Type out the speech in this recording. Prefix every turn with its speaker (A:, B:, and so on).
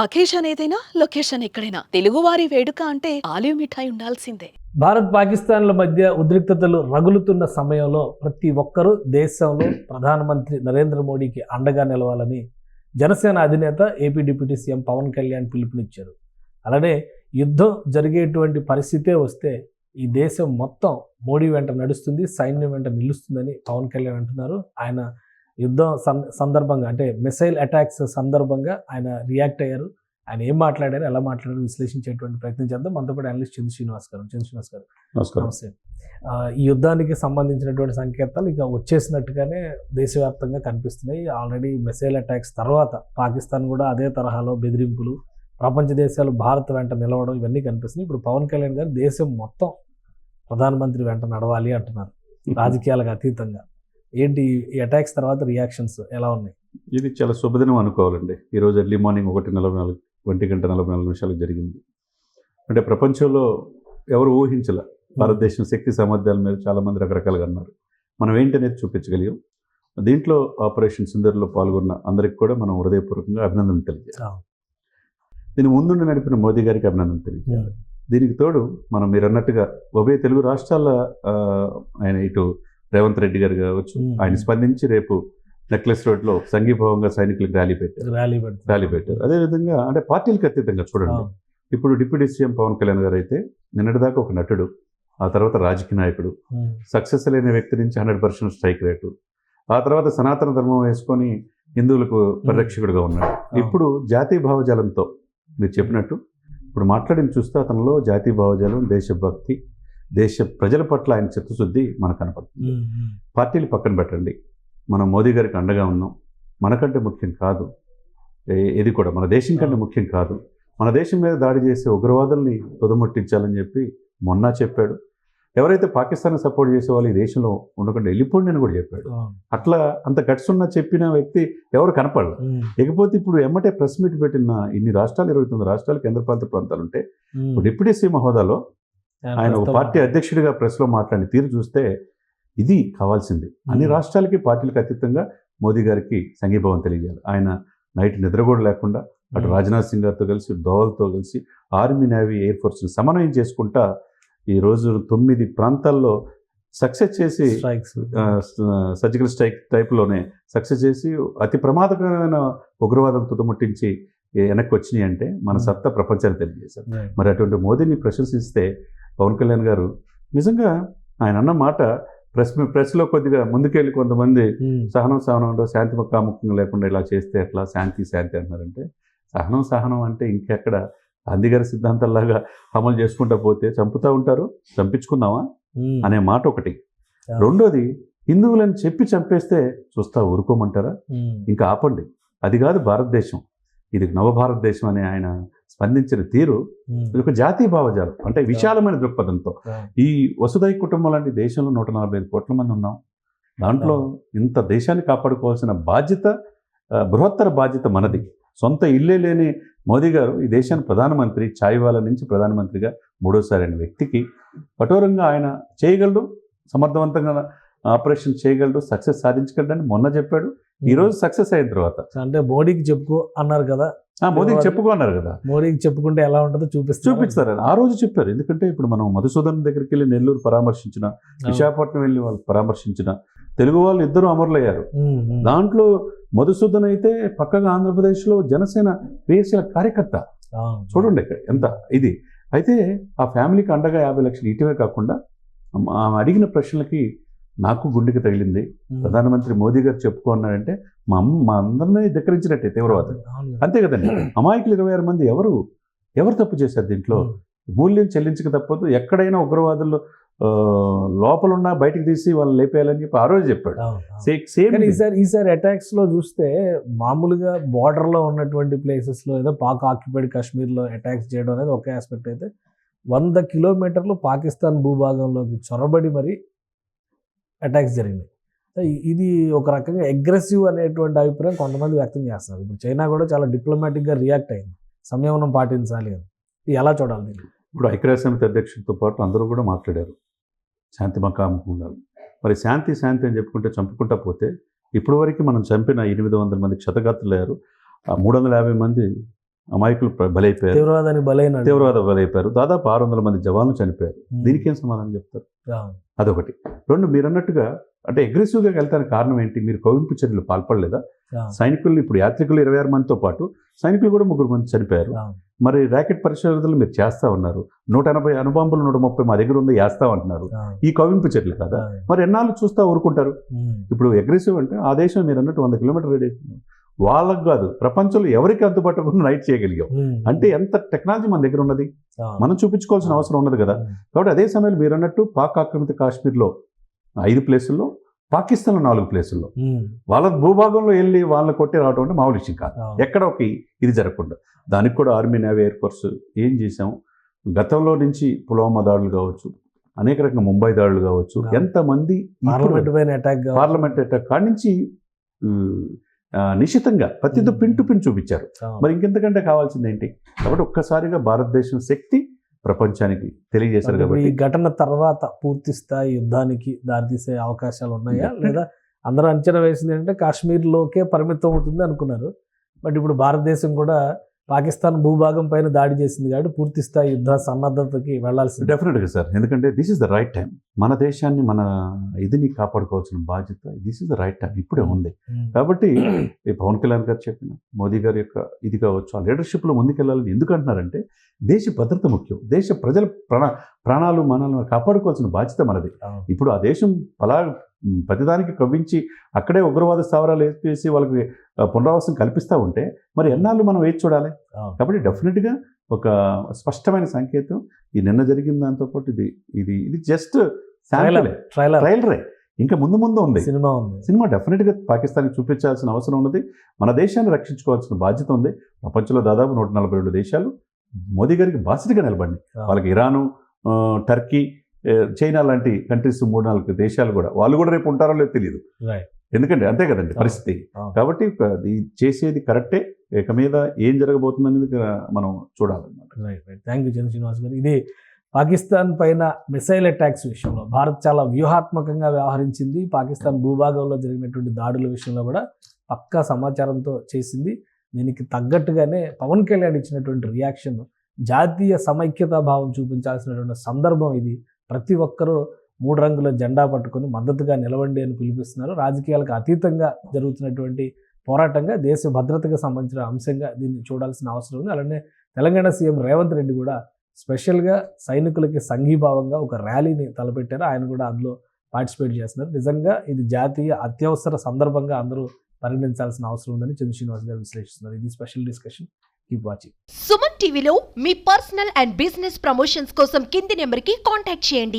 A: Occasion ఏదైనా location ఎక్కడైనా తెలుగువారి వేడుక అంటే ఆలివ్ మిఠాయి ఉండాల్సిందే.
B: భారత్ పాకిస్తాన్ల మధ్య ఉద్రిక్తతలు రగులుతున్న సమయంలో ప్రతి ఒక్కరూ దేశంలో ప్రధానమంత్రి నరేంద్ర మోడీకి అండగా నిలవాలని జనసేన అధినేత AP deputy CM Pawan Kalyan పిలుపునిచ్చారు. అలానే యుద్ధం జరిగేటువంటి పరిస్థితే వస్తే ఈ దేశం మొత్తం మోడీ వెంట నడుస్తుంది, సైన్యం వెంట నిలుస్తుందని పవన్ కళ్యాణ్ అంటున్నారు. ఆయన యుద్ధం సందర్భంగా అంటే మిసైల్ అటాక్స్ సందర్భంగా ఆయన రియాక్ట్ అయ్యారు. ఆయన ఏం మాట్లాడారు, ఎలా మాట్లాడారు విశ్లేషించేటువంటి ప్రయత్నం చేద్దాం. మనతో పాటు అనలిస్ట్ చంద్ర శ్రీనివాస్ గారు.
C: నమస్కారం.
B: నమస్తే. ఈ యుద్ధానికి సంబంధించినటువంటి సంకేతాలు ఇక వచ్చేసినట్టుగానే దేశవ్యాప్తంగా కనిపిస్తున్నాయి. ఆల్రెడీ మిసైల్ అటాక్స్ తర్వాత పాకిస్తాన్ కూడా అదే తరహాలో బెదిరింపులు, ప్రపంచ దేశాలు భారత్ వెంట నిలవడం ఇవన్నీ కనిపిస్తున్నాయి. ఇప్పుడు పవన్ కళ్యాణ్ గారు దేశం మొత్తం ప్రధానమంత్రి వెంట నడవాలి అంటున్నారు, రాజకీయాలకు అతీతంగా. ఏంటి ఈ అటాక్స్ తర్వాత రియాక్షన్స్ ఎలా ఉన్నాయి?
C: ఇది చాలా శుభదినం అనుకోవాలండి. ఈరోజు ఎర్లీ మార్నింగ్ 1:44 జరిగింది. అంటే ప్రపంచంలో ఎవరు ఊహించలే, భారతదేశం శక్తి సామర్థ్యాల మీద చాలామంది రకరకాలుగా అన్నారు. మనం ఏంటనేది చూపించగలిగాం. దీంట్లో ఆపరేషన్ సింధూర్లో పాల్గొన్న అందరికి కూడా మనం హృదయపూర్వకంగా అభినందన తెలియజేయాలి. దీని ముందుండి నడిపిన మోదీ గారికి అభినందన తెలియజేయాలి. దీనికి తోడు మనం మీరు అన్నట్టుగా ఉభయ తెలుగు రాష్ట్రాల ఆయన ఇటు రేవంత్ రెడ్డి గారు కావచ్చు, ఆయన స్పందించి రేపు నెక్లెస్ రోడ్లో సంఘీభావంగా సైనికులకు ర్యాలీ పెట్టారు. అదేవిధంగా అంటే పార్టీలకు అతీతంగా చూడండి, ఇప్పుడు డిప్యూటీ సీఎం పవన్ కళ్యాణ్ గారు అయితే నిన్నటిదాకా ఒక నటుడు, ఆ తర్వాత రాజకీయ నాయకుడు, సక్సెస్ లేని వ్యక్తి నుంచి 100% స్ట్రైక్ రేటు, ఆ తర్వాత సనాతన ధర్మం వేసుకొని హిందువులకు పరిరక్షకుడుగా ఉన్నాడు. ఇప్పుడు జాతీయ భావజాలంతో మీరు చెప్పినట్టు ఇప్పుడు మాట్లాడిన చూస్తే అతనిలో జాతీయ భావజాలం, దేశభక్తి, దేశ ప్రజల పట్ల ఆయన చిత్తశుద్ధి మనకు కనపడుతుంది. పార్టీలు పక్కన పెట్టండి, మనం మోదీ గారికి అండగా ఉన్నాం. మనకంటే ముఖ్యం కాదు ఇది కూడా, మన దేశం కంటే ముఖ్యం కాదు. మన దేశం మీద దాడి చేసే ఉగ్రవాదుల్ని తుదముట్టించాలని చెప్పి మొన్న చెప్పాడు. ఎవరైతే పాకిస్తాన్ సపోర్ట్ చేసే వాళ్ళు ఈ దేశంలో ఉండకుండా వెళ్ళిపోండి అని కూడా చెప్పాడు. అట్లా అంత గట్స్ ఉన్న చెప్పిన వ్యక్తి ఎవరు కనపడలేదు. ఇకపోతే ఇప్పుడు ఎమ్మటే ప్రెస్ మీట్ పెట్టిన ఇన్ని రాష్ట్రాలు, 29 రాష్ట్రాలు, కేంద్రపాలిత ప్రాంతాలు ఉంటే డిప్యూటీ సీఎం హోదాలో ఆయన ఒక పార్టీ అధ్యక్షుడిగా ప్రెస్లో మాట్లాడిన తీరు చూస్తే ఇది కావాల్సింది. అన్ని రాష్ట్రాలకి పార్టీలకు అతీతంగా మోదీ గారికి సంఘీభావం తెలియజేయాలి. ఆయన నైట్ నిద్ర కూడా లేకుండా అటు రాజ్నాథ్ సింగ్ గారితో కలిసి, దోవల్తో కలిసి ఆర్మీ, నేవీ, ఎయిర్ ఫోర్స్ని సమన్వయం చేసుకుంటా ఈరోజు 9 ప్రాంతాల్లో సక్సెస్ చేసి, సర్జికల్ స్ట్రైక్ టైప్లోనే సక్సెస్ చేసి అతి ప్రమాదకరమైన ఉగ్రవాదం తుదముట్టించి వెనక్కి వచ్చినాయి అంటే మన సత్తా ప్రపంచాన్ని తెలియజేశారు. మరి అటువంటి మోదీని ప్రశంసిస్తే పవన్ కళ్యాణ్ గారు నిజంగా ఆయన అన్న మాట ప్రెస్లో కొద్దిగా ముందుకెళ్ళి కొంతమంది సహనంలో శాంతి కాముఖంగా లేకుండా ఇలా చేస్తే ఎట్లా, శాంతి అంటున్నారంటే సహనం అంటే ఇంకెక్కడ గాంధీ గారి సిద్ధాంతాల్లాగా అమలు చేసుకుంటా పోతే చంపుతూ ఉంటారు, చంపించుకుందామా అనే మాట ఒకటి. రెండోది, హిందువులని చెప్పి చంపేస్తే చూస్తా ఊరుకోమంటారా? ఇంకా ఆపండి. అది కాదు భారతదేశం, ఇది నవభారతదేశం అని ఆయన స్పందించిన తీరు ఇది ఒక జాతీయ భావజాలం, అంటే విశాలమైన దృక్పథంతో. ఈ వసుధైక కుటుంబం లాంటి దేశంలో 145 కోట్ల మంది ఉన్నాం. దాంట్లో ఇంత దేశాన్ని కాపాడుకోవాల్సిన బాధ్యత, బృహత్తర బాధ్యత మనది. సొంత ఇల్లే లేని మోదీ గారు ఈ దేశానికి ప్రధానమంత్రి, చాయ్వాలా నుంచి ప్రధానమంత్రిగా 3వ సారి అయిన వ్యక్తికి కఠోరంగా ఆయన చేయగలడు, సమర్థవంతంగా ఆపరేషన్ చేయగలడు, సక్సెస్ సాధించగలడని మొన్న చెప్పాడు. ఈరోజు సక్సెస్ అయిన తర్వాత
B: అంటే మోడీకి చెప్పుకో అన్నారు కదా,
C: మోదీకి చెప్పుకో అన్నారు కదా,
B: మోడీకి చెప్పుకుంటే ఎలా ఉంటుందో
C: చూపిస్తారని ఆ రోజు చెప్పారు. ఎందుకంటే ఇప్పుడు మనం మధుసూదన్ దగ్గరికి వెళ్ళి నెల్లూరు పరామర్శించిన, విశాఖపట్నం వెళ్ళి వాళ్ళు పరామర్శించిన తెలుగు వాళ్ళు ఇద్దరు అమరులయ్యారు. దాంట్లో మధుసూదన్ అయితే పక్కగా ఆంధ్రప్రదేశ్లో జనసేన క్రియాశీల కార్యకర్త. చూడండి ఎంత ఇది. అయితే ఆ ఫ్యామిలీకి అండగా 50 లక్షలు ఇటీవే కాకుండా ఆమె అడిగిన ప్రశ్నలకి నాకు గుండెకి తగిలింది. ప్రధానమంత్రి మోదీ గారు చెప్పుకున్నారంటే మా అందరినీ ధిక్కరించినట్టే తీవ్రవాదం. అంతే కదండి. అమాయకులు 26 మంది ఎవరు తప్పు చేశారు దీంట్లో? మూల్యం చెల్లించక తప్పదు. ఎక్కడైనా ఉగ్రవాదులు లోపలున్నా బయటకు తీసి వాళ్ళు లేపేయాలని చెప్పి ఆ రోజు చెప్పాడు.
B: ఈసారి అటాక్స్ లో చూస్తే మామూలుగా బార్డర్లో ఉన్నటువంటి ప్లేసెస్లో ఏదో పాక్ ఆక్యుపైడ్ కాశ్మీర్లో అటాక్స్ చేయడం అనేది ఒక ఆస్పెక్ట్ అయితే, 100 కిలోమీటర్లు పాకిస్తాన్ భూభాగంలోకి చొరబడి మరి అటాక్స్ జరిగినాయి. ఇది ఒక రకంగా అగ్రెసివ్ అనేటువంటి అభిప్రాయం కొంతమంది వ్యక్తం చేస్తున్నారు. ఇప్పుడు చైనా కూడా చాలా డిప్లొమాటిక్గా రియాక్ట్ అయింది, సంయమనం పాటించాలి అని. ఇది ఎలా చూడాలి?
C: ఇప్పుడు ఐక్యరాజ్యసమితి అధ్యక్షుడితో పాటు అందరూ కూడా మాట్లాడారు, శాంతి మకాముఖం ఉండాలి. మరి శాంతి అని చెప్పుకుంటే చంపుకుంటా పోతే ఇప్పటి వరకు మనం చంపిన 800 మంది క్షతగాత్రులయ్యారు, 350 మంది అమాయకులు బలైపోయారు,
B: తీవ్రవాదానికి బలైన
C: తీవ్రవాద బలైపోయారు, దాదాపు 600 మంది జవాన్లు చనిపోయారు. దీనికి ఏం సమాధానం చెప్తారు? అదొకటి. రెండు, మీరు అన్నట్టుగా అంటే అగ్రెసివ్గా వెళ్తానికి కారణం ఏంటి? మీరు కవ్వింపు చర్యలు పాల్పడలేదా? సైనికులు ఇప్పుడు యాత్రికులు 26 మందితో పాటు సైనికులు కూడా 3 మంది చనిపోయారు. మరి ర్యాకెట్ పరిశోధనలు మీరు చేస్తా ఉన్నారు. 180 అణుబాంబులు 130 మా దగ్గర ఉంది వేస్తా అంటున్నారు. ఈ కవ్వింపు చర్యలు కదా, మరి ఎన్నాళ్ళు చూస్తా ఊరుకుంటారు? ఇప్పుడు అగ్రెసివ్ అంటే ఆ దేశం మీరు అన్నట్టు 100 కిలోమీటర్ రేడియస్, వాళ్ళకు కాదు ప్రపంచంలో ఎవరికి అందుబాటులో రైట్ చేయగలిగాం అంటే ఎంత టెక్నాలజీ మన దగ్గర ఉన్నది, మనం చూపించుకోవాల్సిన అవసరం ఉన్నది కదా. కాబట్టి అదే సమయంలో మీరు అన్నట్టు పాక్ ఆక్రమిత కాశ్మీర్లో 5 ప్లేసుల్లో, పాకిస్తాన్లో 4 ప్లేసుల్లో వాళ్ళ భూభాగంలో వెళ్ళి వాళ్ళని కొట్టి రావడం అంటే మామూలు విషయం కాదు. ఎక్కడ ఒక ఇది జరగకుండా దానికి కూడా ఆర్మీ, నేవీ, ఎయిర్ ఫోర్స్ ఏం చేసాం, గతంలో నుంచి పుల్వామా దాడులు కావచ్చు, అనేక రకంగా ముంబై దాడులు కావచ్చు, ఎంతమంది పార్లమెంట్ అటాక్ కాడి నుంచి నిశ్చితంగా ప్రతిదో పిన్ టు పిన్ చూపించారు. మరి ఇంకెంతకంటే కావాల్సింది ఏంటి? కాబట్టి ఒక్కసారిగా భారతదేశం శక్తి ప్రపంచానికి తెలియజేశారు. కాబట్టి
B: ఈ ఘటన తర్వాత పూర్తి స్థాయి యుద్ధానికి దారితీసే అవకాశాలు ఉన్నాయా, లేదా అందరూ అంచనా వేసింది అంటే కాశ్మీర్లోకే పరిమితం అవుతుంది అనుకున్నారు. బట్ ఇప్పుడు భారతదేశం కూడా పాకిస్తాన్ భూభాగం పైన దాడి చేసింది కాబట్టి పూర్తి స్థాయి యుద్ధ సన్నద్ధతకి వెళ్లాల్సింది.
C: డెఫినెట్గా సార్, ఎందుకంటే this is the right time. మన దేశాన్ని, మన ఇదిని కాపాడుకోవాల్సిన బాధ్యత this is the right time ఇప్పుడే ఉంది. కాబట్టి ఈ పవన్ కళ్యాణ్ గారు చెప్పిన, మోదీ గారి యొక్క ఇది కావచ్చు, ఆ లీడర్షిప్లో ముందుకెళ్ళాలని ఎందుకు అంటున్నారంటే దేశ భద్రత ముఖ్యం. దేశ ప్రజల ప్రాణాలు మనల్ని కాపాడుకోవాల్సిన బాధ్యత మనది. ఇప్పుడు ఆ దేశం ప్రతిదానికి కవ్వించి అక్కడే ఉగ్రవాద స్థావరాలు వేసి వాళ్ళకి పునరావాసం కల్పిస్తూ ఉంటే మరి ఎన్నాళ్ళు మనం వేచి చూడాలి? కాబట్టి డెఫినెట్గా ఒక స్పష్టమైన సంకేతం ఈ నిన్న జరిగిన దాంతో పాటు ఇది జస్ట్ ట్రైలరే, ఇంకా ముందు ఉంది సినిమా. డెఫినెట్గా పాకిస్తాన్కి చూపించాల్సిన అవసరం ఉన్నది. మన దేశాన్ని రక్షించుకోవాల్సిన బాధ్యత ఉంది. ప్రపంచంలో దాదాపు 142 దేశాలు మోదీ గారికి బాధ్యతగా నిలబడి, వాళ్ళకి ఇరాను, టర్కీ, చైనా లాంటి కంట్రీస్ 3-4 దేశాలు కూడా, వాళ్ళు కూడా రేపు ఉంటారో లేదో తెలియదు. ఎందుకంటే అంతే కదండి పరిస్థితి. కాబట్టి చేసేది కరెక్టే, ఇక మీద ఏం జరగబోతుందనేది మనం చూడాలన్నమాట.
B: థ్యాంక్ యూ చంద్ర శ్రీనివాస్ గారు. ఇది పాకిస్తాన్ పైన మిసైల్ అటాక్స్ విషయంలో భారత్ చాలా వ్యూహాత్మకంగా వ్యవహరించింది. పాకిస్తాన్ భూభాగంలో జరిగినటువంటి దాడుల విషయంలో కూడా పక్కా సమాచారంతో చేసింది. దీనికి తగ్గట్టుగానే పవన్ కళ్యాణ్ ఇచ్చినటువంటి రియాక్షన్ జాతీయ సమైక్యతా భావం చూపించాల్సినటువంటి సందర్భం ఇది. ప్రతి ఒక్కరూ 3 రంగుల జెండా పట్టుకొని మద్దతుగా నిలవండి అని పిలిపిస్తున్నారు. రాజకీయాలకు అతీతంగా జరుగుతున్నటువంటి పోరాటంగా, దేశ భద్రతకు సంబంధించిన అంశంగా దీన్ని చూడాల్సిన అవసరం ఉంది. అలానే తెలంగాణ సీఎం రేవంత్ రెడ్డి కూడా స్పెషల్గా సైనికులకి సంఘీభావంగా ఒక ర్యాలీని తలపెట్టారు. ఆయన కూడా అందులో పార్టిసిపేట్ చేస్తున్నారు. నిజంగా ఇది జాతీయ అత్యవసర సందర్భంగా అందరూ పరిగణించాల్సిన అవసరం ఉందని చంద్ర శ్రీనివాస్ గారు విశ్లేషిస్తున్నారు. ఇది special discussion. Keep watching.
D: Suman టీవీలో మీ పర్సనల్ అండ్ బిజినెస్ ప్రమోషన్స్ కోసం కింది నెంబర్కి కాంటాక్ట్ చేయండి.